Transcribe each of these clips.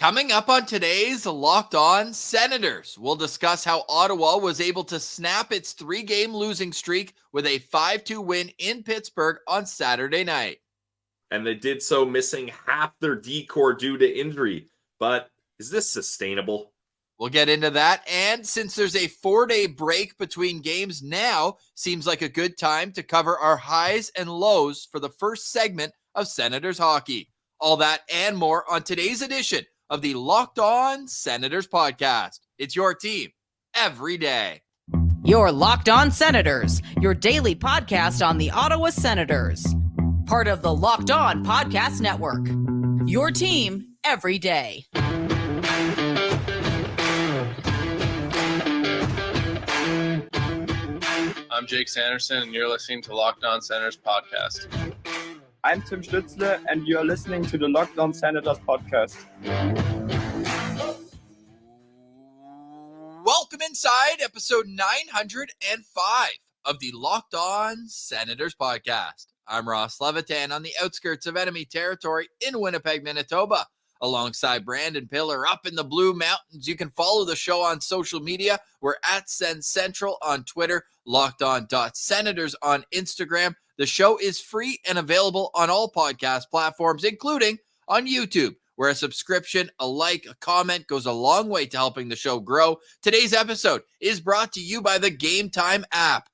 Coming up on today's Locked On Senators, we'll discuss how Ottawa was able to snap its 3-game losing streak with a 5-2 win in Pittsburgh on Saturday night. And they did so missing half their D-core due to injury. But is this sustainable? We'll get into that. And since there's a 4-day break between games now, seems like a good time to cover our highs and lows for the first segment of Senators hockey. All that and more on today's edition of the Locked On Senators podcast. It's your team every day. Your Locked On Senators, your daily podcast on the Ottawa Senators. Part of the Locked On Podcast Network. Your team every day. I'm Jake Sanderson, and you're listening to Locked On Senators podcast. I'm Tim Stützle, and you're listening to the Locked On Senators podcast. Welcome inside episode 905 of the Locked On Senators podcast. I'm Ross Levitan on the outskirts of enemy territory in Winnipeg, Manitoba, alongside Brandon Piller up in the Blue Mountains. You can follow the show on social media. We're at Sens Central on Twitter, LockedOn.Senators on Instagram. The show is free and available on all podcast platforms, including on YouTube, where a subscription, a like, a comment goes a long way to helping the show grow. Today's episode is brought to you by the Game Time app.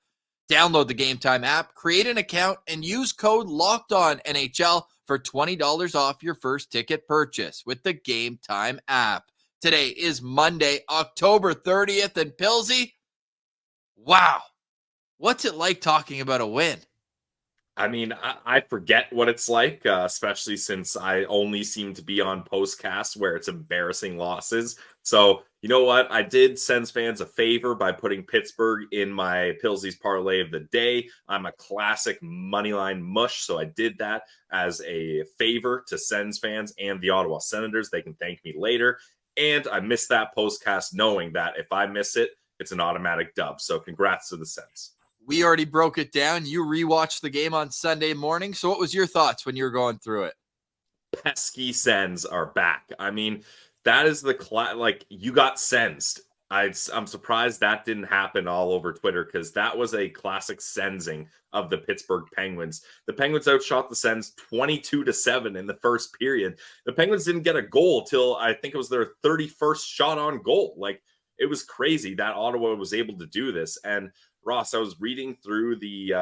Download the Game Time app, create an account, and use code LOCKEDONNHL for $20 off your first ticket purchase with the Game Time app. Today is Monday, October 30th, and Pilsy, wow, what's it like talking about a win? I mean, I forget what it's like, especially since I only seem to be on POSTCAST where it's embarrassing losses. So, you know what? I did Sens fans a favor by putting Pittsburgh in my Pilsy's parlay of the day. I'm a classic moneyline mush, so I did that as a favor to Sens fans and the Ottawa Senators. They can thank me later. And I missed that POSTCAST knowing that if I miss it, it's an automatic dub. So congrats to the Sens. We already broke it down. You rewatched the game on Sunday morning. So what was your thoughts when you were going through it? Pesky Sens are back. I mean, that is the you got sensed. I'm surprised that didn't happen all over Twitter because that was a classic sensing of the Pittsburgh Penguins. The Penguins outshot the Sens 22-7 in the first period. The Penguins didn't get a goal till I think it was their 31st shot on goal. Like, it was crazy that Ottawa was able to do this. And Ross, I was reading through the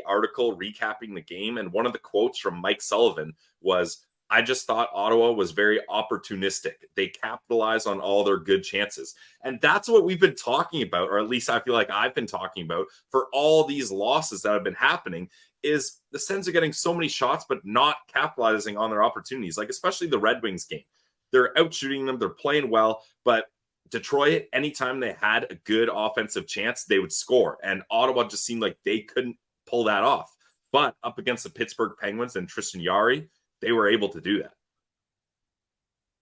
article recapping the game, and one of the quotes from Mike Sullivan was, "I just thought Ottawa was very opportunistic. They capitalized on all their good chances." And that's what we've been talking about, or at least I feel like I've been talking about for all these losses that have been happening, is the Sens are getting so many shots, but not capitalizing on their opportunities, like especially the Red Wings game. They're outshooting them. They're playing well, but Detroit, anytime they had a good offensive chance, they would score. And Ottawa just seemed like they couldn't pull that off. But up against the Pittsburgh Penguins and Tristan Jarry, they were able to do that.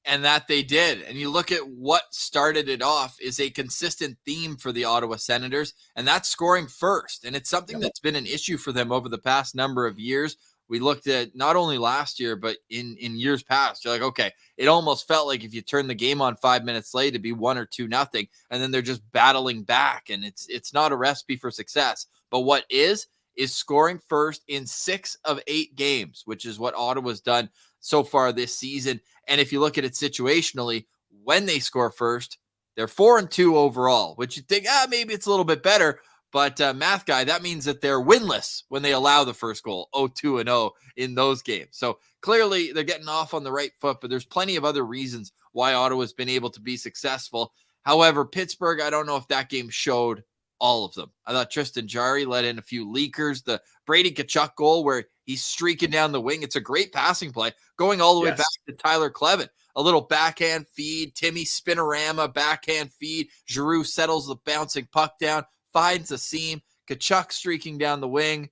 And that they did. And you look at what started it off is a consistent theme for the Ottawa Senators, and that's scoring first. And it's something that's been an issue for them over the past number of years. We looked at not only last year, but in years past. You're like, okay, it almost felt like if you turn the game on 5 minutes late, it'd be 1 or 2-0, and then they're just battling back. And it's not a recipe for success. But what is scoring first in 6 of 8 games, which is what Ottawa's done so far this season. And if you look at it situationally, when they score first, they're 4-2 overall, which you think, maybe it's a little bit better. But math guy, that means that they're winless when they allow the first goal, 0-2-0 in those games. So clearly they're getting off on the right foot, but there's plenty of other reasons why Ottawa's been able to be successful. However, Pittsburgh, I don't know if that game showed all of them. I thought Tristan Jarry let in a few leakers. The Brady Tkachuk goal where he's streaking down the wing. It's a great passing play going all the way back to Tyler Kleven. A little backhand feed, Timmy spinorama, backhand feed. Giroux settles the bouncing puck down, finds a seam, Tkachuk streaking down the wing,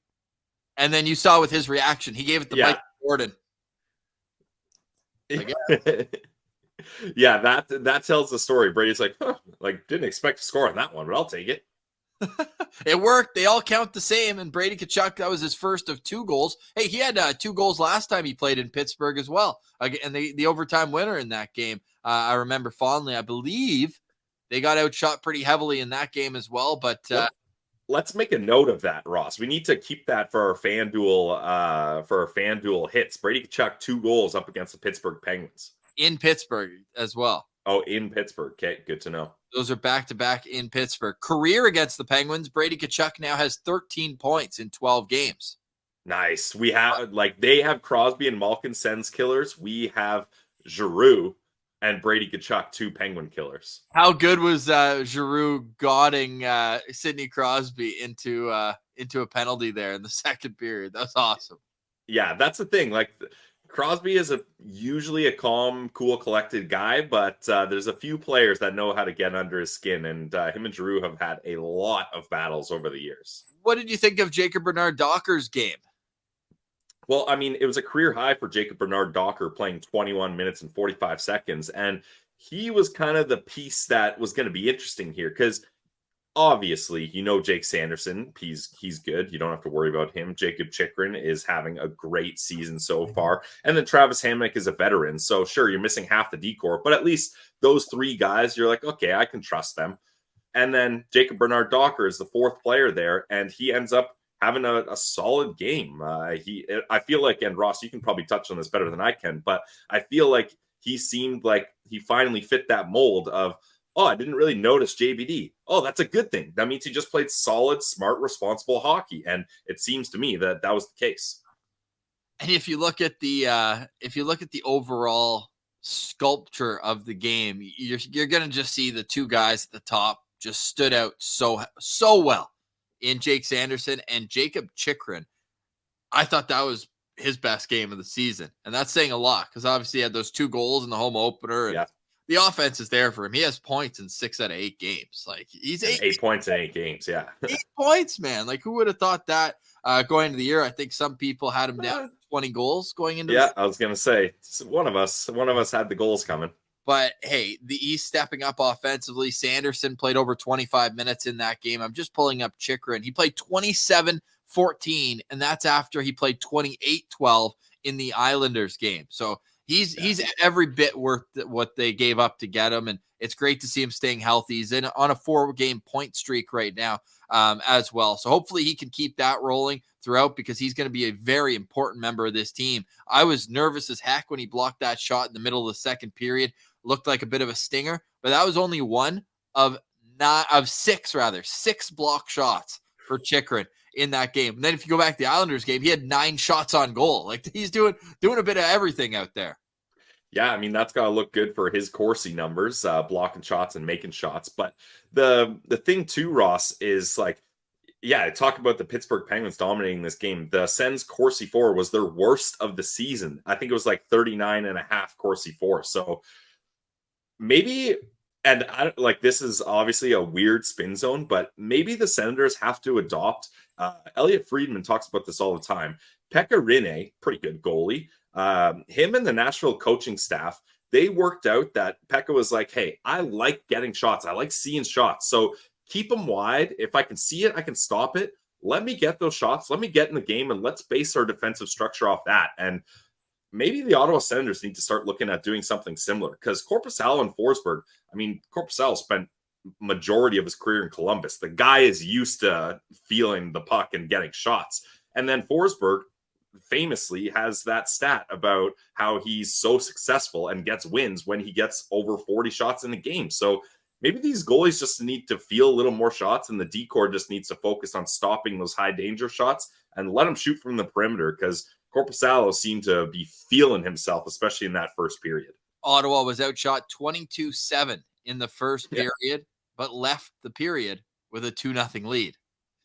and then you saw with his reaction, he gave it to Mike Gordon. Yeah, that tells the story. Brady's like, didn't expect to score on that one, but I'll take it. It worked. They all count the same. And Brady Tkachuk, that was his first of 2 goals. Hey, he had 2 goals last time he played in Pittsburgh as well. And the overtime winner in that game, I remember fondly. I believe they got outshot pretty heavily in that game as well. But let's make a note of that, Ross. We need to keep that for our FanDuel hits. Brady Tkachuk 2 goals up against the Pittsburgh Penguins. In Pittsburgh as well. Oh, in Pittsburgh. Okay, good to know. Those are back-to-back in Pittsburgh. Career against the Penguins, Brady Tkachuk now has 13 points in 12 games. Nice. We have, they have Crosby and Malkin Sens killers. We have Giroux and Brady Tkachuk, 2 Penguin killers. How good was Giroux godding Sidney Crosby into a penalty there in the second period? That's awesome. Yeah, that's the thing. Crosby is usually a calm, cool, collected guy, but there's a few players that know how to get under his skin, and him and Giroux have had a lot of battles over the years. What did you think of Jacob Bernard-Docker's game? Well, I mean, it was a career high for Jacob Bernard-Docker playing 21 minutes and 45 seconds, and he was kind of the piece that was going to be interesting here, because obviously, Jake Sanderson, he's good. You don't have to worry about him. Jacob Chychrun is having a great season so far. And then Travis Hamonic is a veteran. So sure, you're missing half the decor, but at least those 3 guys, you're like, okay, I can trust them. And then Jacob Bernard-Docker is the 4th player there, and he ends up having a solid game. I feel like, and Ross, you can probably touch on this better than I can, but I feel like he seemed like he finally fit that mold of, oh, I didn't really notice JBD. Oh, that's a good thing. That means he just played solid, smart, responsible hockey. And it seems to me that was the case. And if you look at the overall sculpture of the game, you're going to just see the 2 guys at the top just stood out so well in Jake Sanderson and Jacob Chychrun. I thought that was his best game of the season. And that's saying a lot, because obviously he had those 2 goals in the home opener. And the offense is there for him. He has points in 6 out of 8 games. He's 8 points in 8 games. Yeah. 8 points, man. Who would have thought that going into the year? I think some people had him down 20 goals going into I was going to say, one of us had the goals coming. But hey, he's stepping up offensively. Sanderson played over 25 minutes in that game. I'm just pulling up Chychrun. He played 27-14, and that's after he played 28-12 in the Islanders game. So he's every bit worth what they gave up to get him, and it's great to see him staying healthy. He's on a 4-game point streak right now as well. So hopefully he can keep that rolling throughout, because he's going to be a very important member of this team. I was nervous as heck when he blocked that shot in the middle of the second period. Looked like a bit of a stinger, but that was only one of 6 block shots for Chychrun in that game. And then if you go back to the Islanders game, he had 9 shots on goal. He's doing a bit of everything out there. Yeah, I mean, that's got to look good for his Corsi numbers, blocking shots and making shots. But the thing too, Ross, is talk about the Pittsburgh Penguins dominating this game. The Sens Corsi 4 was their worst of the season. I think it was 39.5 Corsi 4. So maybe, and this is obviously a weird spin zone, but maybe the Senators have to adopt. Elliot Friedman talks about this all the time. Pekka Rinne, pretty good goalie. Him and the Nashville coaching staff, they worked out that Pekka was like, hey, I like getting shots. I like seeing shots. So keep them wide. If I can see it, I can stop it. Let me get those shots. Let me get in the game, and let's base our defensive structure off that. And maybe the Ottawa Senators need to start looking at doing something similar, because Korpisalo and Forsberg, I mean, Korpisalo spent majority of his career in Columbus. The guy is used to feeling the puck and getting shots. And then Forsberg famously has that stat about how he's so successful and gets wins when he gets over 40 shots in a game. So maybe these goalies just need to feel a little more shots, and the D-corps just needs to focus on stopping those high danger shots and let them shoot from the perimeter, because Korpisalo seemed to be feeling himself, especially in that first period. Ottawa was outshot 22-7 in the first period, but left the period with a 2-0 lead.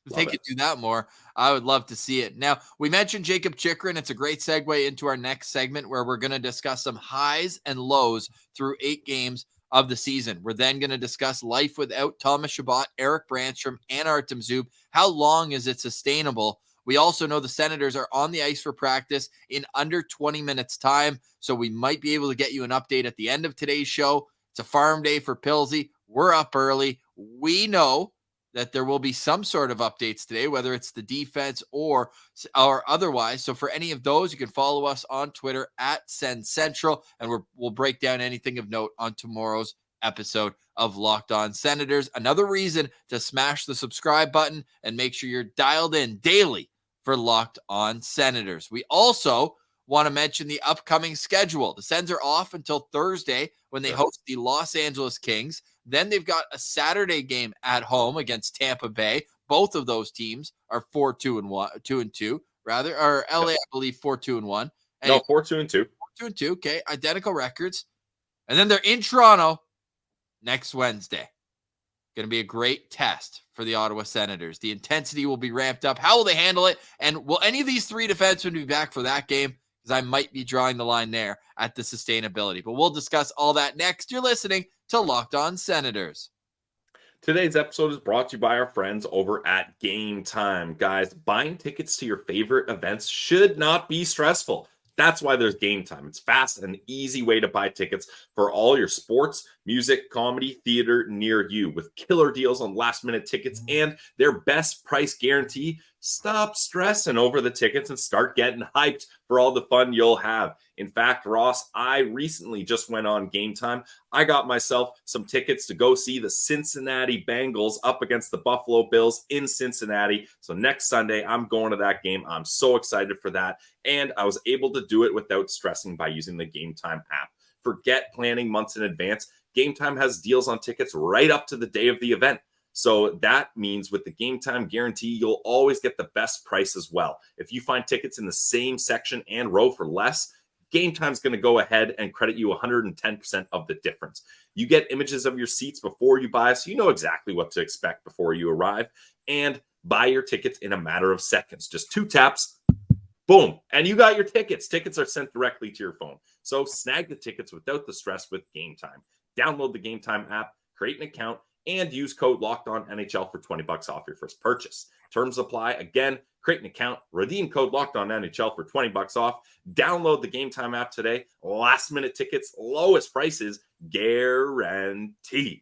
If they could do that more, I would love to see it. Now, we mentioned Jacob Chychrun. It's a great segue into our next segment, where we're going to discuss some highs and lows through 8 games of the season. We're then going to discuss life without Thomas Chabot, Erik Brannstrom, and Artem Zub. How long is it sustainable? We also know the Senators are on the ice for practice in under 20 minutes time, so we might be able to get you an update at the end of today's show. It's a farm day for Pilsy. We're up early. We know that there will be some sort of updates today, whether it's the defense or otherwise. So for any of those, you can follow us on Twitter at Sens Central, and we'll break down anything of note on tomorrow's episode of Locked On Senators. Another reason to smash the subscribe button and make sure you're dialed in daily for Locked On Senators. We also want to mention the upcoming schedule. The Sens are off until Thursday when they host the Los Angeles Kings. Then they've got a Saturday game at home against Tampa Bay. Both of those teams are 4-2-2, rather, or LA, I believe 4-2-1. No, 4-2-2. 4-2-2. Okay, identical records. And then they're in Toronto next Wednesday. Going to be a great test for the Ottawa Senators. The intensity will be ramped up. How will they handle it? And will any of these three defensemen be back for that game? Because I might be drawing the line there at the sustainability. But we'll discuss all that next. You're listening to Locked On Senators. Today's episode is brought to you by our friends over at Game Time. Guys, buying tickets to your favorite events should not be stressful. That's why there's Game Time. It's fast and easy way to buy tickets for all your sports, music, comedy, theater near you. With killer deals on last-minute tickets and their best price guarantee, stop stressing over the tickets and start getting hyped for all the fun you'll have. In fact, Ross, I recently just went on Game Time. I got myself some tickets to go see the Cincinnati Bengals up against the Buffalo Bills in Cincinnati. So next Sunday, I'm going to that game. I'm so excited for that. And I was able to do it without stressing by using the Game Time app. Forget planning months in advance. Game Time has deals on tickets right up to the day of the event. So that means with the Game Time guarantee, you'll always get the best price as well. If you find tickets in the same section and row for less, Game Time's going to go ahead and credit you 110% of the difference. You get images of your seats before you buy, so you know exactly what to expect before you arrive, and buy your tickets in a matter of seconds. Just 2 taps, boom, and you got your tickets. Tickets are sent directly to your phone. So snag the tickets without the stress with Game Time. Download the Game Time app, create an account, and use code LOCKEDONNHL for $20 off your first purchase. Terms apply. Again, create an account, redeem code LOCKEDONNHL for $20 off. Download the Game Time app today. Last minute tickets, lowest prices, guaranteed.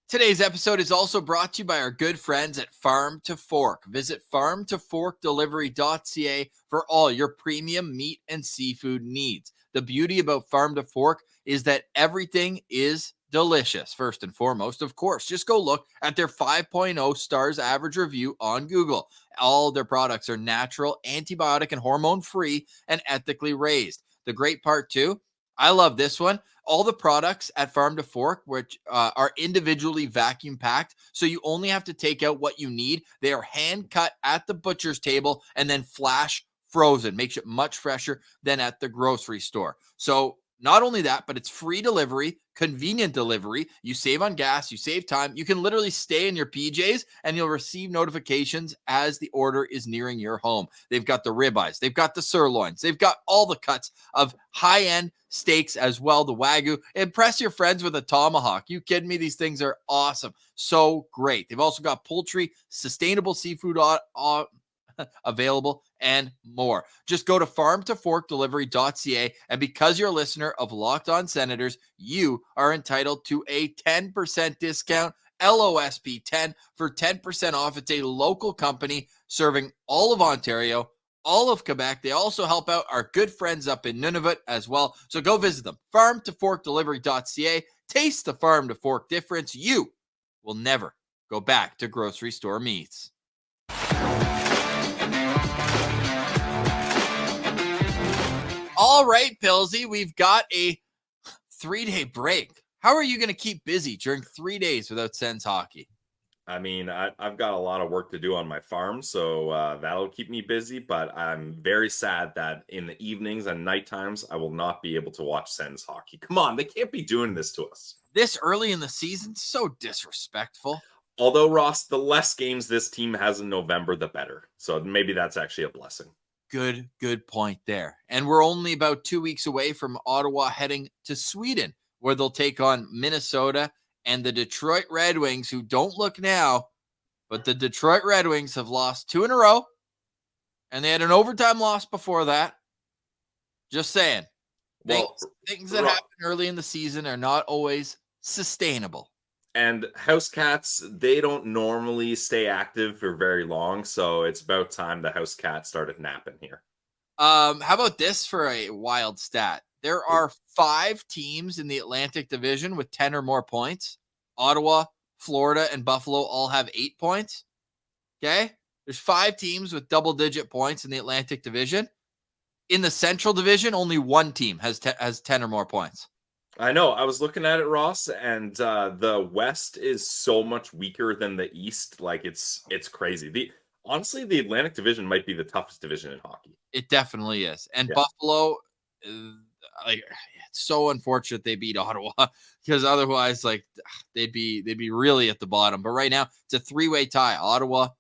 Today's episode is also brought to you by our good friends at Farm to Fork. Visit farmtoforkdelivery.ca for all your premium meat and seafood needs. The beauty about Farm to Fork is that everything is delicious. First and foremost, of course, just go look at their 5.0 stars average review on Google. All their products are natural, antibiotic and hormone free, and ethically raised. The great part too, I love this one. All the products at Farm to Fork, which are individually vacuum packed, so you only have to take out what you need. They are hand cut at the butcher's table and then flash frozen. Makes it much fresher than at the grocery store. So not only that, but it's free delivery, convenient delivery. You save on gas, you save time. You can literally stay in your PJs and you'll receive notifications as the order is nearing your home. They've got the ribeyes, they've got the sirloins, they've got all the cuts of high-end steaks as well, the Wagyu. Impress your friends with a tomahawk. You kidding me? These things are awesome. So great. They've also got poultry, sustainable seafood available, and more. Just go to farmtoforkdelivery.ca, and because you're a listener of Locked On Senators, you are entitled to a 10% discount, LOSP 10, for 10% off. It's a local company serving all of Ontario, all of Quebec. They also help out our good friends up in Nunavut as well. So go visit them, farmtoforkdelivery.ca. Taste the Farm to Fork difference. You will never go back to grocery store meats. All right, Pillsy, we've got a 3-day break. How are you going to keep busy during 3 days without Sens hockey? I mean, I've got a lot of work to do on my farm, so that'll keep me busy, but I'm very sad that in the evenings and night times, I will not be able to watch Sens hockey. Come on, they can't be doing this to us. This early in the season, so disrespectful. Although, Ross, the less games this team has in November, the better. So maybe that's actually a blessing. Good point there. And we're only about 2 weeks away from Ottawa heading to Sweden, where they'll take on Minnesota and the Detroit Red Wings, who don't look now, but the Detroit Red Wings have lost 2 in a row, and they had an overtime loss before that. Just saying. Well, Things that happen early in the season are not always sustainable. And house cats, they don't normally stay active for very long, so it's about time the house cat started napping here. How about this for a wild stat? There are 5 teams in the Atlantic Division with 10 or more points. Ottawa, Florida, and Buffalo all have 8 points. Okay? There's 5 teams with double-digit points in the Atlantic Division. In the Central Division, only 1 team has 10 or more points. I know. I was looking at it, Ross, and the West is so much weaker than the East. Like it's crazy. Honestly, the Atlantic Division might be the toughest division in hockey. It definitely is. And Yeah. Buffalo, it's so unfortunate they beat Ottawa because otherwise, like they'd be really at the bottom. But right now, it's a 3-way tie: Ottawa,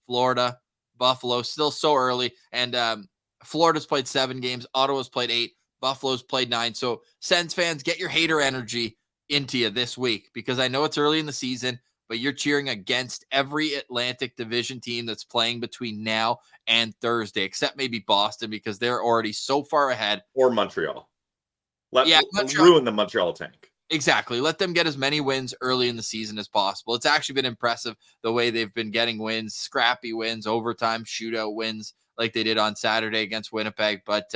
Florida, Buffalo. Still so early, and Florida's played 7 games. Ottawa's played 8. Buffalo's played 9. So Sens fans, get your hater energy into you this week because I know it's early in the season, but you're cheering against every Atlantic Division team that's playing between now and Thursday, except maybe Boston because they're already so far ahead. Or Montreal. Montreal. Ruin the Montreal tank. Exactly. Let them get as many wins early in the season as possible. It's actually been impressive the way they've been getting wins, scrappy wins, overtime shootout wins like they did on Saturday against Winnipeg. But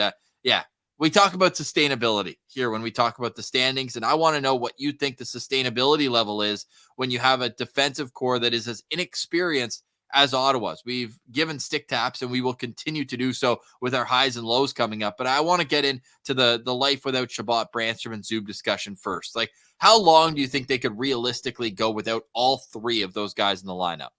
we talk about sustainability here when we talk about the standings, and I want to know what you think the sustainability level is when you have a defensive core that is as inexperienced as Ottawa's. We've given stick taps, and we will continue to do so with our highs and lows coming up. But I want to get into the life without Chabot, Brannstrom, and Zub discussion first. Like, how long do you think they could realistically go without all 3 of those guys in the lineup?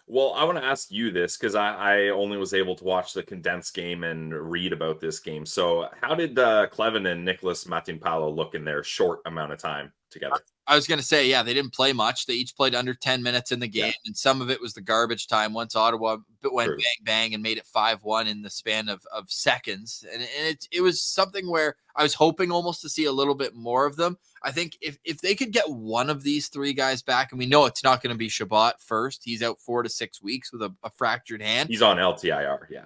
Well, I want to ask you this because I only was able to watch the condensed game and read about this game. So how did Clevin and Nicholas Matinpalo look in their short amount of time together? I was going to say, they didn't play much. They each played under 10 minutes in the game, and some of it was the garbage time once Ottawa went True. bang, bang and made it 5-1 in the span of seconds. And it was something where I was hoping almost to see a little bit more of them. I think if they could get one of these 3 guys back, and we know it's not going to be Chabot first. He's out 4 to 6 weeks with a fractured hand. He's on LTIR, yeah.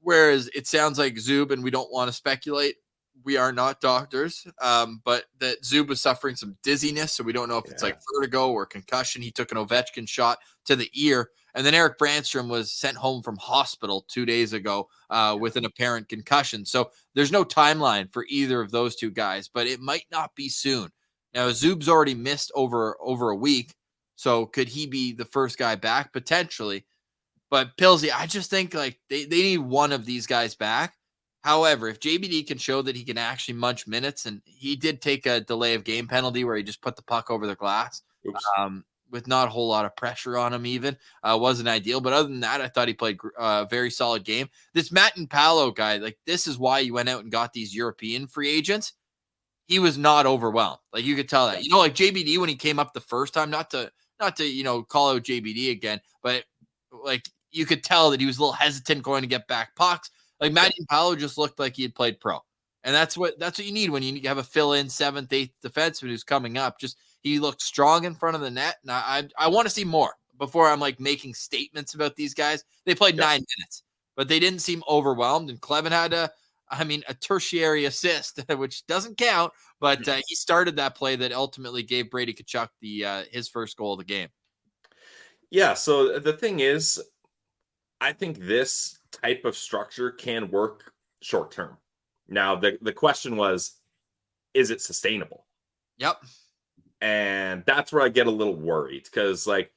Whereas it sounds like Zub, and we don't want to speculate, we are not doctors, but that Zub was suffering some dizziness, so we don't know if it's like vertigo or concussion. He took an Ovechkin shot to the ear, and then Erik Brannstrom was sent home from hospital 2 days ago with an apparent concussion. So there's no timeline for either of those 2 guys, but it might not be soon. Now, Zub's already missed over a week, so could he be the first guy back? Potentially. But Pillsy, I just think like they need one of these guys back. However, if JBD can show that he can actually munch minutes, and he did take a delay of game penalty where he just put the puck over the glass with not a whole lot of pressure on him even, wasn't ideal. But other than that, I thought he played a very solid game. This Matinpalo guy, like this is why you went out and got these European free agents. He was not overwhelmed. Like you could tell that. Like JBD when he came up the first time, not to call out JBD again, but like you could tell that he was a little hesitant going to get back pucks. Like Matinpalo just looked like he had played pro. And that's what you need when you have a fill-in 7th, 8th defenseman who's coming up. Just he looked strong in front of the net. And I want to see more before I'm like making statements about these guys. They played 9 minutes, but they didn't seem overwhelmed. And Clevin had a tertiary assist, which doesn't count, but he started that play that ultimately gave Brady Tkachuk his first goal of the game. Yeah, so the thing is, I think this type of structure can work short term. Now, the question was, is it sustainable? Yep. And that's where I get a little worried because, like,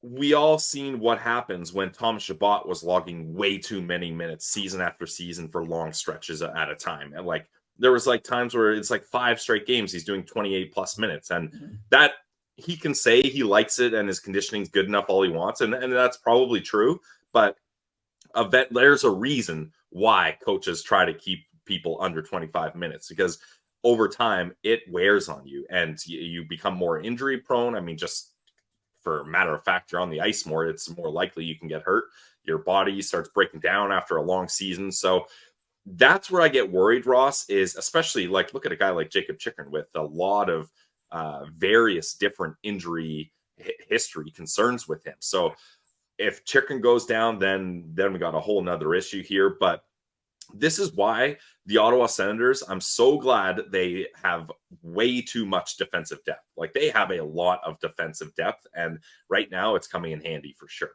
we all seen what happens when Thomas Chabot was logging way too many minutes season after season for long stretches at a time. And, like, there was, like, times where it's, like, 5 straight games he's doing 28-plus minutes. And that he can say he likes it and his conditioning's good enough all he wants. And that's probably true. But there's a reason why coaches try to keep people under 25 minutes because over time it wears on you and you become more injury prone. I mean, just for a matter of fact, you're on the ice more, it's more likely you can get hurt. Your body starts breaking down after a long season. So that's where I get worried, Ross, is especially like look at a guy like Jacob Chikrin with a lot of various different injury history concerns with him. So if Chikrin goes down, then we got a whole nother issue here. But This is why the Ottawa Senators, I'm so glad they have way too much defensive depth. Like, they have a lot of defensive depth, and right now it's coming in handy for sure.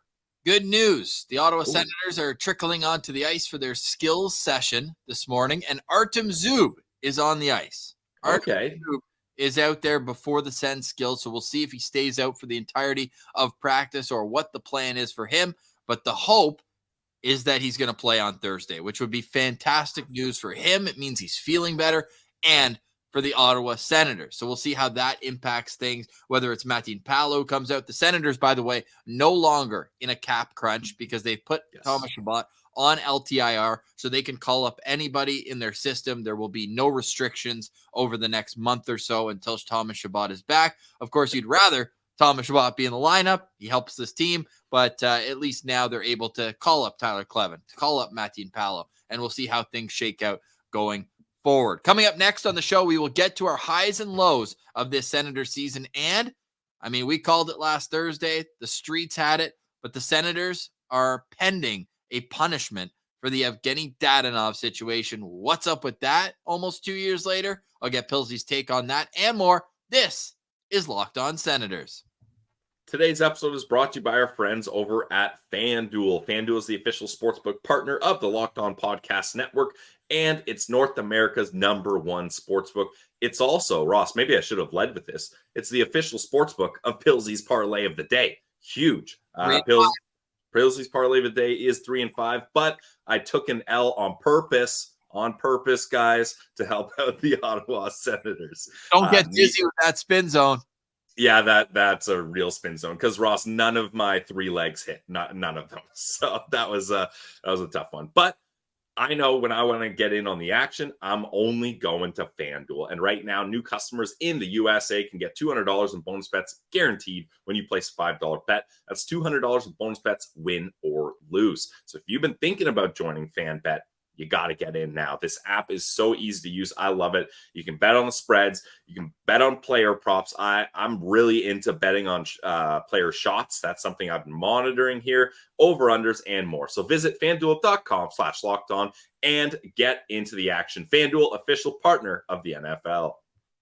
Good news. The Ottawa Ooh. Senators are trickling onto the ice for their skills session this morning, and Artem Zub is on the ice. Artem Zub is out there before the Sens skills, so we'll see if he stays out for the entirety of practice or what the plan is for him. But the hope is that he's going to play on Thursday, which would be fantastic news for him. It means he's feeling better, and for the Ottawa Senators. So we'll see how that impacts things, whether it's Matin Palo comes out. The Senators, by the way, no longer in a cap crunch because they've put Thomas Chabot on LTIR so they can call up anybody in their system. There will be no restrictions over the next month or so until Thomas Chabot is back. Of course, you'd rather Thomas Chabot be in the lineup. He helps this team, but at least now they're able to call up Tyler Clevin, to call up Matin Palo, and we'll see how things shake out going forward. Coming up next on the show, we will get to our highs and lows of this Senator season. And I mean, we called it last Thursday. The streets had it, but the Senators are pending a punishment for the Evgeny Dadonov situation. What's up with that almost 2 years later? I'll get Pilsey's take on that and more. This is Locked On Senators. Today's episode is brought to you by our friends over at FanDuel. FanDuel is the official sportsbook partner of the Locked On Podcast Network, and it's North America's number 1 sportsbook. It's also, Ross, maybe I should have led with this, it's the official sportsbook of Pilsey's Parlay of the Day. Huge. Pilsey's Parlay of the Day is 3-5, but I took an L on purpose, guys, to help out the Ottawa Senators. Don't get dizzy with that spin zone. Yeah, that's a real spin zone because, Ross, none of my 3 legs hit, none of them. So that was a tough one. But I know when I want to get in on the action, I'm only going to FanDuel. And right now, new customers in the USA can get $200 in bonus bets guaranteed when you place a $5 bet. That's $200 in bonus bets, win or lose. So if you've been thinking about joining FanBet, you got to get in now. This app is so easy to use. I love it. You can bet on the spreads. You can bet on player props. I'm really into betting on player shots. That's something I've been monitoring here, over-unders, and more. So visit FanDuel.com/lockedon and get into the action. FanDuel, official partner of the NFL.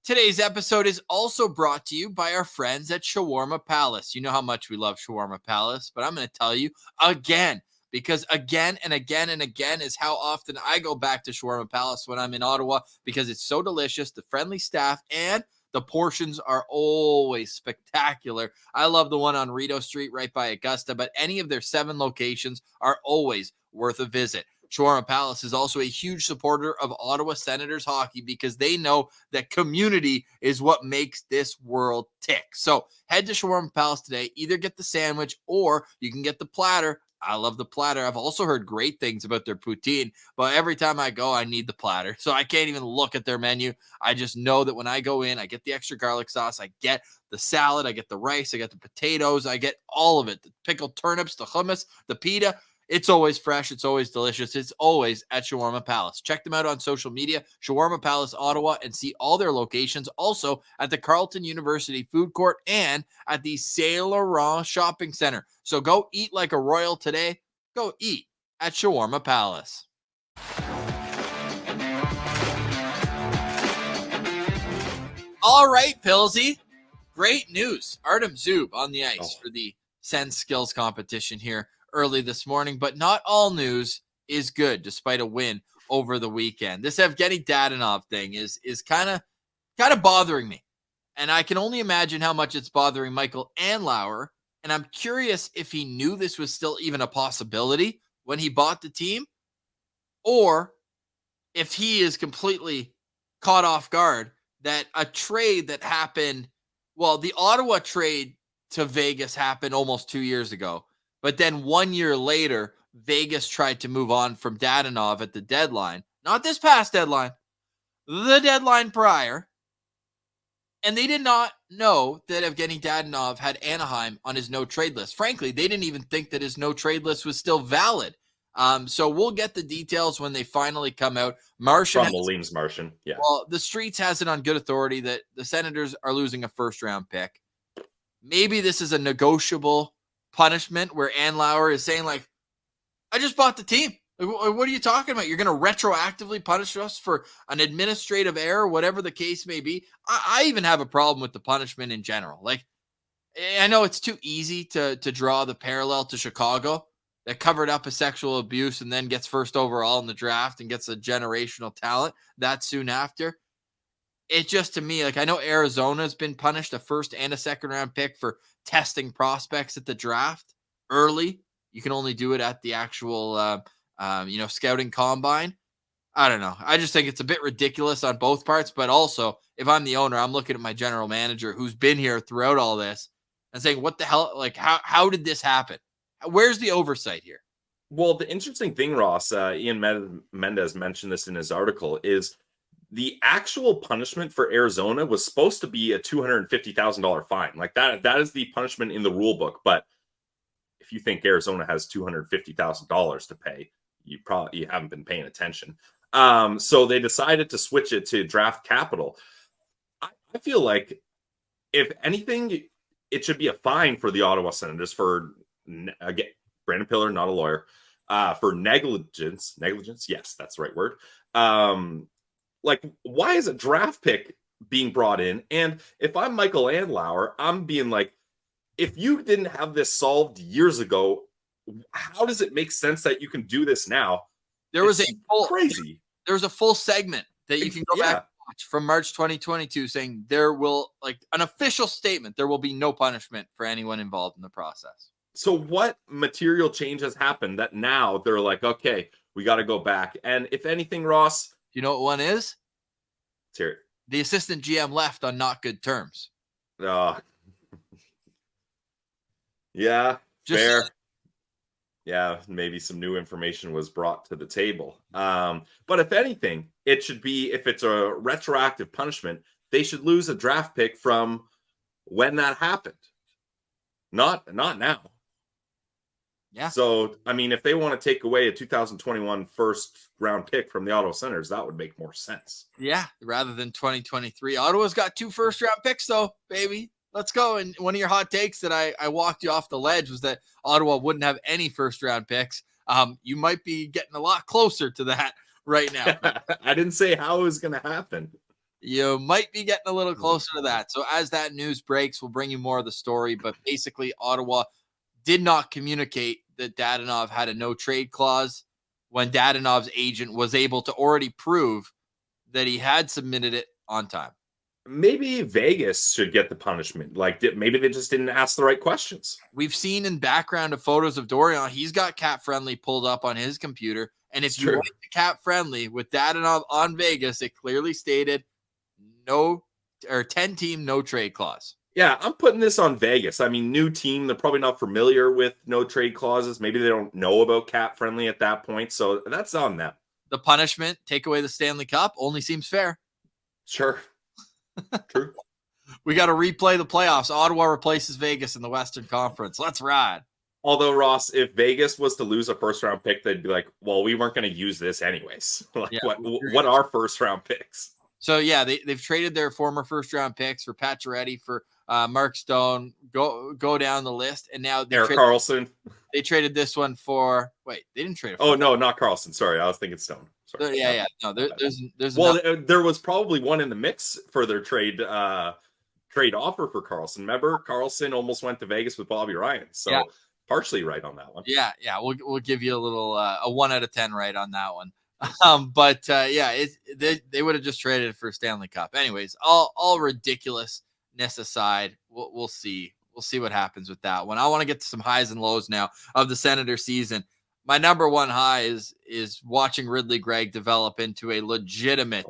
Today's episode is also brought to you by our friends at Shawarma Palace. You know how much we love Shawarma Palace, but I'm going to tell you again, because again and again and again is how often I go back to Shawarma Palace when I'm in Ottawa because it's so delicious, the friendly staff, and the portions are always spectacular. I love the one on Rideau Street right by Augusta, but any of their 7 locations are always worth a visit. Shawarma Palace is also a huge supporter of Ottawa Senators hockey because they know that community is what makes this world tick. So head to Shawarma Palace today. Either get the sandwich or you can get the platter. I love the platter. I've also heard great things about their poutine, but every time I go, I need the platter. So I can't even look at their menu. I just know that when I go in, I get the extra garlic sauce, I get the salad, I get the rice, I get the potatoes, I get all of it. The pickled turnips, the hummus, the pita. It's always fresh. It's always delicious. It's always at Shawarma Palace. Check them out on social media, Shawarma Palace Ottawa, and see all their locations. Also at the Carleton University Food Court and at the Saint Laurent Shopping Center. So go eat like a royal today. Go eat at Shawarma Palace. All right, Pilsy. Great news. Artem Zub on the ice for the Sens skills competition here early this morning, but not all news is good despite a win over the weekend. This Evgeny Dadonov thing is kind of bothering me, and I can only imagine how much it's bothering Michael Andlauer, and I'm curious if he knew this was still even a possibility when he bought the team, or if he is completely caught off guard that a trade that happened, well, the Ottawa trade to Vegas happened almost 2 years ago. But then 1 year later, Vegas tried to move on from Dadonov at the deadline. Not this past deadline, the deadline prior. And they did not know that Evgeny Dadonov had Anaheim on his no-trade list. Frankly, they didn't even think that his no-trade list was still valid. So we'll get the details when they finally come out. From Williams Martian, yeah. Well, the streets has it on good authority that the Senators are losing a first-round pick. Maybe this is a negotiable punishment where Andlauer is saying, like, I just bought the team. What are you talking about? You're going to retroactively punish us for an administrative error, whatever the case may be. I even have a problem with the punishment in general. Like, I know it's too easy to draw the parallel to Chicago that covered up a sexual abuse and then gets first overall in the draft and gets a generational talent that soon after. It just, to me, like, I know Arizona's been punished a first and a second round pick for testing prospects at the draft early. You can only do it at the actual, scouting combine. I don't know. I just think it's a bit ridiculous on both parts. But also, if I'm the owner, I'm looking at my general manager who's been here throughout all this and saying, what the hell? Like, how did this happen? Where's the oversight here? Well, the interesting thing, Ross, Ian Mendez mentioned this in his article, is the actual punishment for Arizona was supposed to be a $250,000 fine. Like that is the punishment in the rule book. But if you think Arizona has $250,000 to pay, you haven't been paying attention. So they decided to switch it to draft capital. I feel like, if anything, it should be a fine for the Ottawa Senators for, again, Brandon Piller, not a lawyer, for negligence. Negligence, yes, that's the right word. Like, why is a draft pick being brought in? And if I'm Michael Andlauer, I'm being like, if you didn't have this solved years ago, how does it make sense that you can do this now? There was crazy. There was a full segment that you can go back and watch from March 2022 saying there will, like, an official statement, there will be no punishment for anyone involved in the process. So what material change has happened that now they're like, okay, we got to go back? And if anything, Ross, you know what one is? Let's hear it. The assistant GM left on not good terms. Yeah, fair. Yeah, maybe some new information was brought to the table. But if anything, it should be, if it's a retroactive punishment, they should lose a draft pick from when that happened. Not now. Yeah. So, I mean, if they want to take away a 2021 first round pick from the Ottawa Senators, that would make more sense. Yeah, rather than 2023. Ottawa's got 2 first round picks, though, baby. Let's go. And one of your hot takes that I walked you off the ledge was that Ottawa wouldn't have any first round picks. You might be getting a lot closer to that right now. I didn't say how it was going to happen. You might be getting a little closer to that. So as that news breaks, we'll bring you more of the story. But basically, Ottawa did not communicate that Dadonov had a no trade clause when Dadonov's agent was able to already prove that he had submitted it on time. Maybe Vegas should get the punishment. Like, maybe they just didn't ask the right questions. We've seen in background of photos of Dorian, he's got Cap Friendly pulled up on his computer. And if you went to Cap Friendly with Dadonov on Vegas, it clearly stated 10-team no trade clause. Yeah, I'm putting this on Vegas. I mean, new team, they're probably not familiar with no trade clauses. Maybe they don't know about Cap Friendly at that point. So that's on them. The punishment, take away the Stanley Cup, only seems fair. Sure. True. We got to replay the playoffs. Ottawa replaces Vegas in the Western Conference. Let's ride. Although, Ross, if Vegas was to lose a first-round pick, they'd be like, well, we weren't going to use this anyways. Like, yeah, what are first-round picks? So, yeah, they've traded their former first-round picks for Pacioretty, for Mark Stone, go down the list. And now Erik Karlsson. They traded this one for – wait, they didn't trade it for – oh, no, not Karlsson. Sorry, I was thinking Stone. Sorry. Yeah. No, there's well, there was probably one in the mix for their trade offer for Karlsson. Remember, Karlsson almost went to Vegas with Bobby Ryan. So partially right on that one. Yeah. We'll give you a little a 1 out of 10 right on that one. They would have just traded it for Stanley Cup. Anyways, all ridiculousness aside, we'll see. We'll see what happens with that one. I want to get to some highs and lows now of the Senator season. My number one high is watching Ridley Gregg develop into a legitimate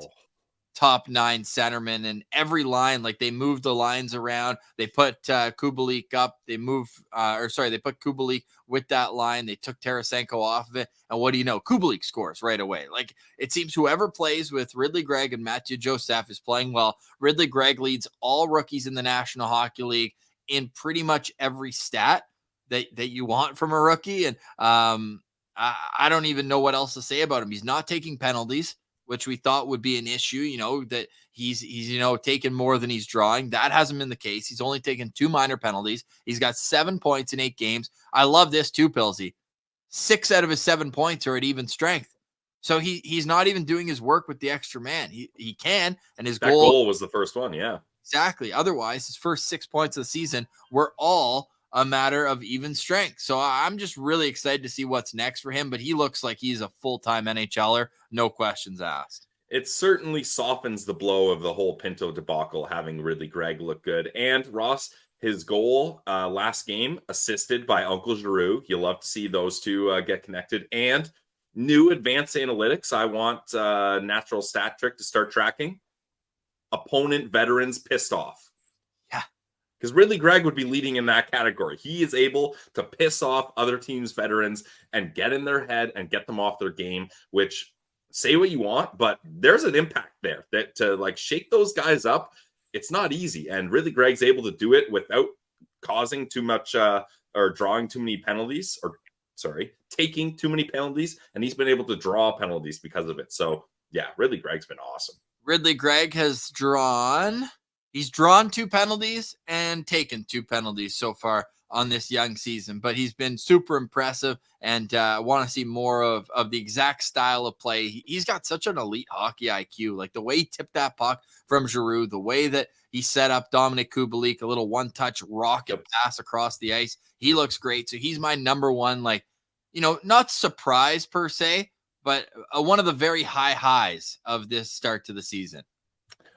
top 9 centerman, and every line, like, they moved the lines around. They put Kubalik up. They put Kubalik with that line. They took Tarasenko off of it. And what do you know? Kubalik scores right away. Like, it seems whoever plays with Ridley Gregg and Matthew Joseph is playing well. Ridley Gregg leads all rookies in the National Hockey League in pretty much every stat that you want from a rookie. And I don't even know what else to say about him. He's not taking penalties, which we thought would be an issue, that he's taken more than he's drawing. That hasn't been the case. He's only taken 2 minor penalties. He's got 7 points in 8 games. I love this too, Pilsy. 6 out of his 7 points are at even strength. So he's not even doing his work with the extra man. He can, and his goal was the first one, yeah. Exactly. Otherwise, his first 6 points of the season were all a matter of even strength. So I'm just really excited to see what's next for him, but he looks like he's a full-time NHLer, no questions asked. It certainly softens the blow of the whole Pinto debacle, having Ridley Gregg look good. And Ross, his goal last game, assisted by Uncle Giroux. You'll love to see those two get connected. And new advanced analytics. I want Natural Stat Trick to start tracking opponent veterans pissed off. Yeah. Because Ridley Gregg would be leading in that category. He is able to piss off other teams' veterans and get in their head and get them off their game, which, say what you want, but there's an impact there that to like shake those guys up. It's not easy. And Ridley Gregg's able to do it without causing too much or drawing too many penalties taking too many penalties. And he's been able to draw penalties because of it. So yeah, Ridley Gregg's been awesome. Ridley Gregg has drawn 2 penalties and taken 2 penalties so far on this young season, but he's been super impressive, and I want to see more of the exact style of play. He's got such an elite hockey IQ, like the way he tipped that puck from Giroux, the way that he set up Dominic Kubalik, a little one-touch rocket pass across the ice. He looks great. So he's my number one, not surprise per se, but one of the very high highs of this start to the season.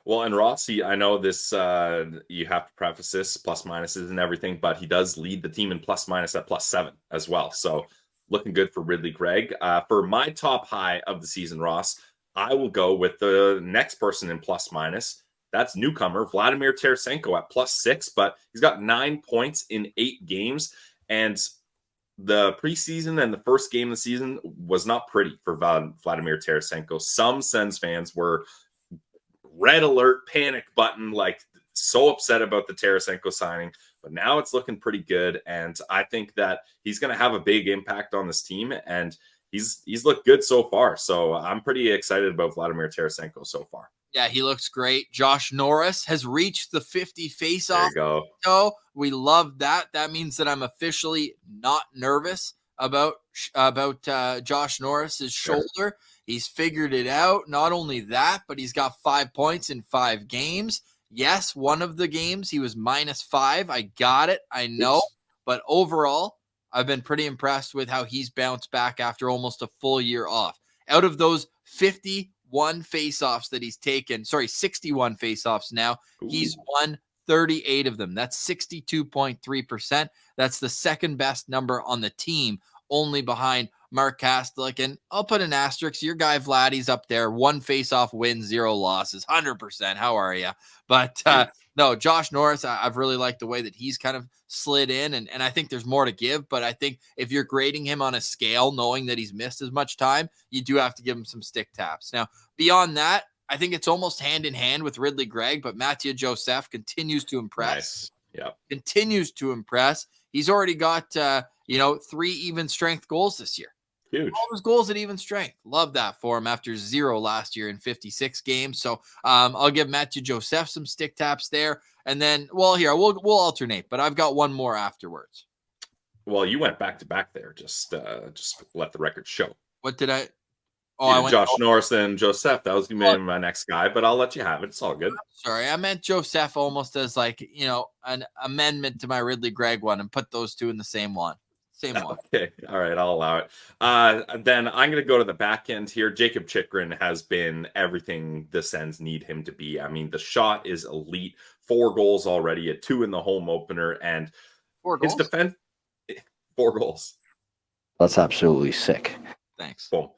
Well, and Rossi, I know this, you have to preface this, plus minuses and everything, but he does lead the team in plus minus at +7 as well. So looking good for Ridley Gregg. For my top high of the season, Ross, I will go with the next person in plus minus. That's newcomer Vladimir Tarasenko at +6, but he's got 9 points in 8 games. And the preseason and the first game of the season was not pretty for Vladimir Tarasenko. Some Sens fans were red alert, panic button, like so upset about the Tarasenko signing. But now it's looking pretty good. And I think that he's going to have a big impact on this team. And he's looked good so far. So I'm pretty excited about Vladimir Tarasenko so far. Yeah, he looks great. Josh Norris has reached the 50 faceoff. There you go. So we love that. That means that I'm officially not nervous about Josh Norris's shoulder. He's figured it out. Not only that, but he's got 5 points in 5 games. Yes, one of the games he was -5. I got it. I know. Oops. But overall, I've been pretty impressed with how he's bounced back after almost a full year off. Out of those 51 faceoffs that he's taken, 61 faceoffs now, he's won 38 of them. That's 62.3%. That's the second best number on the team, only behind Mark Kastelik. And I'll put an asterisk. Your guy Vladdy's up there. 1 faceoff win, 0 losses, 100%. How are you? But no, Josh Norris, I've really liked the way that he's kind of slid in. And I think there's more to give. But I think if you're grading him on a scale, knowing that he's missed as much time, you do have to give him some stick taps. Now, beyond that, I think it's almost hand in hand with Ridley Gregg, but Mathieu Joseph continues to impress. Nice. Yeah. Continues to impress. He's already got, 3 even strength goals this year. Huge. All his goals at even strength. Love that for him after 0 last year in 56 games. So I'll give Mathieu Joseph some stick taps there. And then, we'll alternate, but I've got one more afterwards. Well, you went back to back there. Just let the record show. What did I? I went Josh Norris and Joseph. That was going to be my next guy, but I'll let you have it. It's all good. Sorry, I meant Joseph almost as an amendment to my Ridley Gregg one and put those two in the same one. Same one. Okay. All right. I'll allow it. Then I'm going to go to the back end here. Jacob Chychrun has been everything the Sens need him to be. I mean, the shot is elite. 4 goals already, 2 in the home opener, and 4 goals? His defense, 4 goals. That's absolutely sick. Thanks. Boom.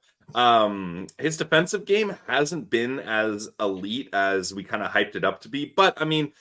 His defensive game hasn't been as elite as we kind of hyped it up to be, but I mean,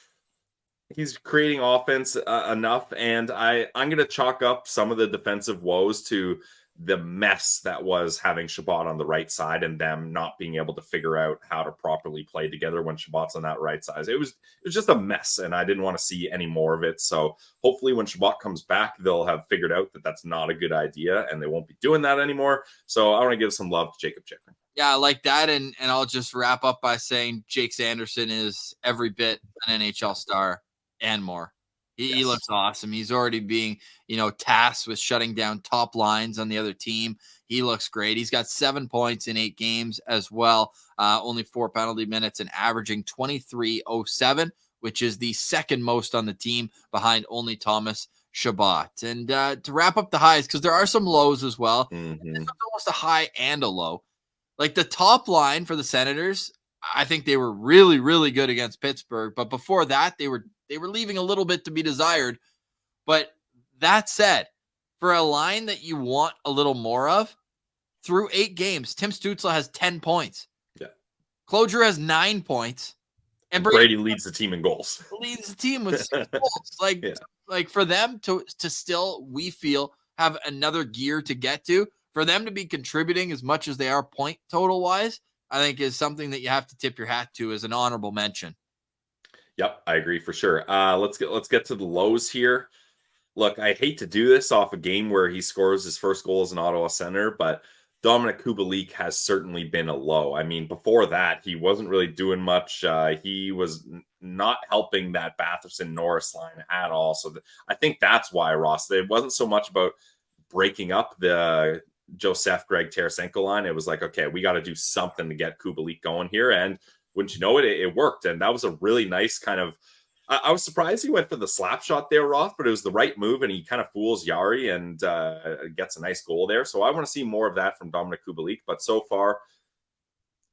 he's creating offense enough, and I'm going to chalk up some of the defensive woes to the mess that was having Chabot on the right side and them not being able to figure out how to properly play together when Chabot's on that right side. It was just a mess, and I didn't want to see any more of it. So hopefully when Chabot comes back, they'll have figured out that that's not a good idea, and they won't be doing that anymore. So I want to give some love to Jacob Chychrun. Yeah, I like that, and I'll just wrap up by saying Jake Sanderson is every bit an NHL star and more. He looks awesome. He's already being, tasked with shutting down top lines on the other team. He looks great. He's got 7 points in 8 games as well. Only 4 penalty minutes and averaging 23.07, which is the second most on the team behind only Thomas Chabot. And to wrap up the highs, because there are some lows as well. Mhm. This is almost a high and a low. Like the top line for the Senators, I think they were really, really good against Pittsburgh. But before that, they were leaving a little bit to be desired. But that said, for a line that you want a little more of, through 8 games, Tim Stützle has 10 points. Yeah. Cloger has 9 points. And Brady leads the team in goals. Leads the team with 6 goals. Like for them to still, we feel, have another gear to get to, for them to be contributing as much as they are point total wise, I think is something that you have to tip your hat to as an honorable mention. Yep, I agree for sure. Let's get to the lows here. Look, I hate to do this off a game where he scores his first goal as an Ottawa Senator, but Dominik Kubalik has certainly been a low. I mean, before that, he wasn't really doing much. He was not helping that Batherson-Norris line at all. So I think that's why, Ross, it wasn't so much about breaking up the Joseph Greg Tarasenko line. It was like, okay, we got to do something to get Kubalik going here. And wouldn't you know it, it worked. And that was a really nice kind of, I was surprised he went for the slap shot there, Roth, but it was the right move, and he kind of fools Yari and gets a nice goal there. So I want to see more of that from Dominik Kubalik. But so far,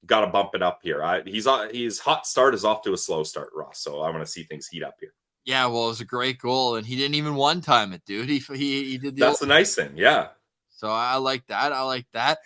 got to bump it up here. His hot start is off to a slow start, Ross. So I want to see things heat up here. Yeah, well, it was a great goal, and he didn't even one time it, dude. He did. That's the nice thing, yeah. So I like that.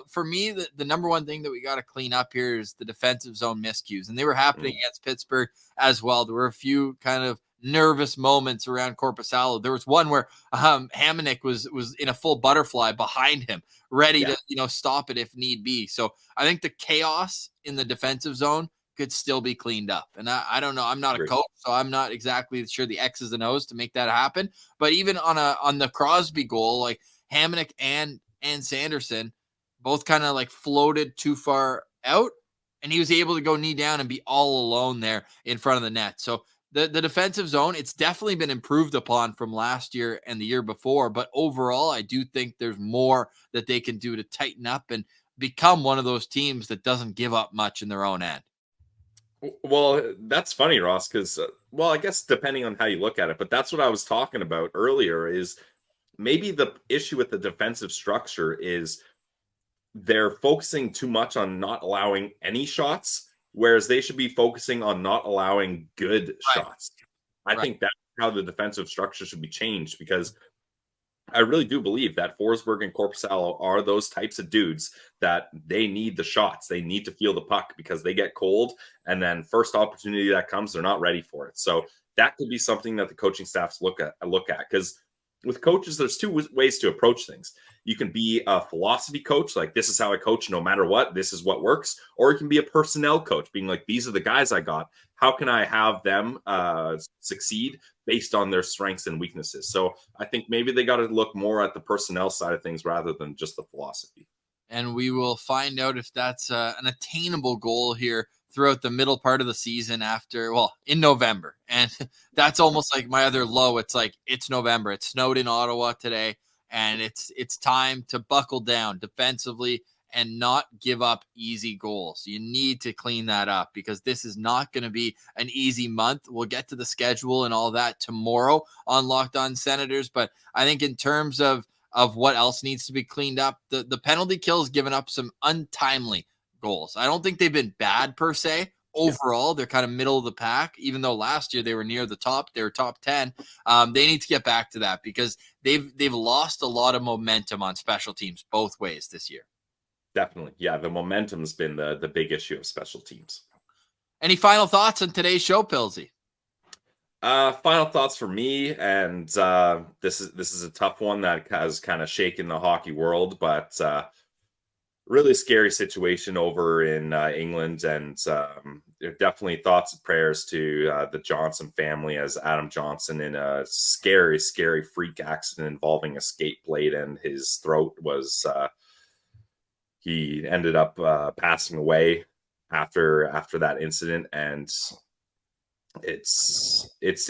For me, the number one thing that we got to clean up here is the defensive zone miscues, and they were happening against Pittsburgh as well. There were a few kind of nervous moments around Korpisalo. There was one where Hamonic was in a full butterfly behind him, ready to stop it if need be. So I think the chaos in the defensive zone could still be cleaned up. And I don't know. I'm not a coach, so I'm not exactly sure the X's and O's to make that happen. But even on the Crosby goal, like Hamonic and Sanderson both kind of like floated too far out, and he was able to go knee down and be all alone there in front of the net. So the defensive zone, it's definitely been improved upon from last year and the year before. But overall, I do think there's more that they can do to tighten up and become one of those teams that doesn't give up much in their own end. Well, that's funny, Ross, because, I guess depending on how you look at it, but that's what I was talking about earlier is maybe the issue with the defensive structure is they're focusing too much on not allowing any shots, whereas they should be focusing on not allowing good shots. I think that's how the defensive structure should be changed, because I really do believe that Forsberg and Korpisalo are those types of dudes that they need the shots. They need to feel the puck because they get cold, and then first opportunity that comes, they're not ready for it. So that could be something that the coaching staffs look at, because with coaches, there's two ways to approach things. You can be a philosophy coach, like this is how I coach no matter what, this is what works. Or you can be a personnel coach, being like, these are the guys I got. How can I have them succeed based on their strengths and weaknesses? So I think maybe they got to look more at the personnel side of things rather than just the philosophy. And we will find out if that's an attainable goal here throughout the middle part of the season in November. And that's almost like my other low. It's like, it's November. It snowed in Ottawa today, and it's time to buckle down defensively and not give up easy goals. You need to clean that up, because this is not going to be an easy month. We'll get to the schedule and all that tomorrow on Locked On Senators. But I think in terms of what else needs to be cleaned up, the penalty kill has given up some untimely goals. I don't think they've been bad per se. Overall, they're kind of middle of the pack, even though last year they were near the top. They were top 10. They need to get back to that, because they've lost a lot of momentum on special teams both ways this year. Definitely. Yeah, the momentum's been the big issue of special teams. Any final thoughts on today's show, Pilsy? Final thoughts for me, and this is a tough one that has kind of shaken the hockey world, but really scary situation over in England, and definitely thoughts and prayers to the Johnson family, as Adam Johnson, in a scary freak accident involving a skate blade and his throat, was he ended up passing away after that incident. And It's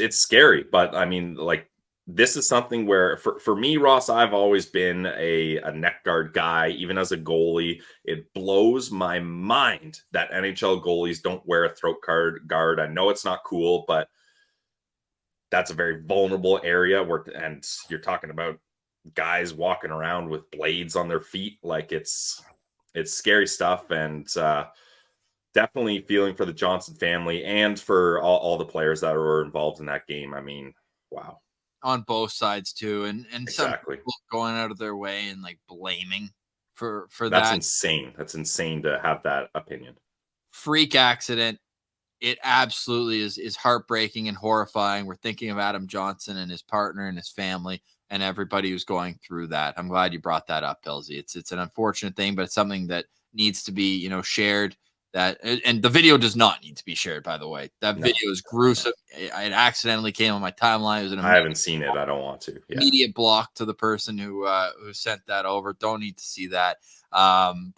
scary, but I mean, like, this is something where for me, Ross, I've always been a neck guard guy, even as a goalie. It blows my mind that NHL goalies don't wear a throat guard. I know it's not cool, but that's a very vulnerable area and you're talking about guys walking around with blades on their feet. Like, it's scary stuff. And definitely feeling for the Johnson family and for all the players that were involved in that game. I mean, wow. On both sides too, and Exactly. some people going out of their way and like blaming for That's that. insane. That's insane to have that opinion. Freak accident. It absolutely is heartbreaking and horrifying. We're thinking of Adam Johnson and his partner and his family and everybody who's going through that. I'm glad you brought that up, Pilsy. It's an unfortunate thing, but it's something that needs to be, shared. That, and the video does not need to be shared, by the way. That video is gruesome. It accidentally came on my timeline. It was I haven't seen it. I don't want to. Yeah. Immediate block to the person who sent that over. Don't need to see that.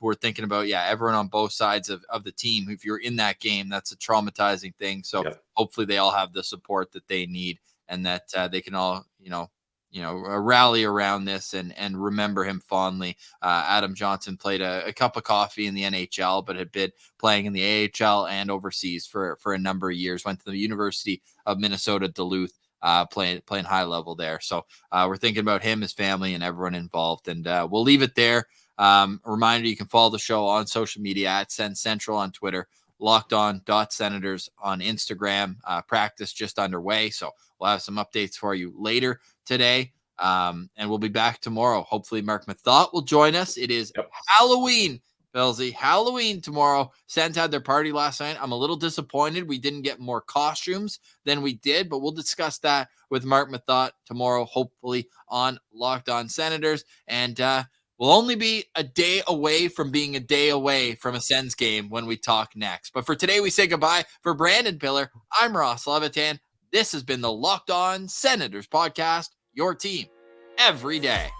We're thinking about, everyone on both sides of the team. If you're in that game, that's a traumatizing thing. So hopefully they all have the support that they need, and that they can all, rally around this and remember him fondly. Adam Johnson played a cup of coffee in the NHL, but had been playing in the AHL and overseas for a number of years. Went to the University of Minnesota Duluth, playing high level there. So we're thinking about him, his family, and everyone involved. And we'll leave it there. A reminder, you can follow the show on social media at Sens Central on Twitter, LockedOn.Senators on Instagram. Practice just underway, so we'll have some updates for you later today. And we'll be back tomorrow. Hopefully Mark Mathot will join us. It is Halloween, Belzy. Halloween tomorrow. Sens had their party last night. I'm a little disappointed we didn't get more costumes than we did, but we'll discuss that with Mark Mathot tomorrow, hopefully on Locked On Senators. And we'll only be a day away from being a day away from a Sens game when we talk next. But for today, we say goodbye. For Brandon Piller, I'm Ross Levitan. This has been the Locked On Senators podcast, your team every day.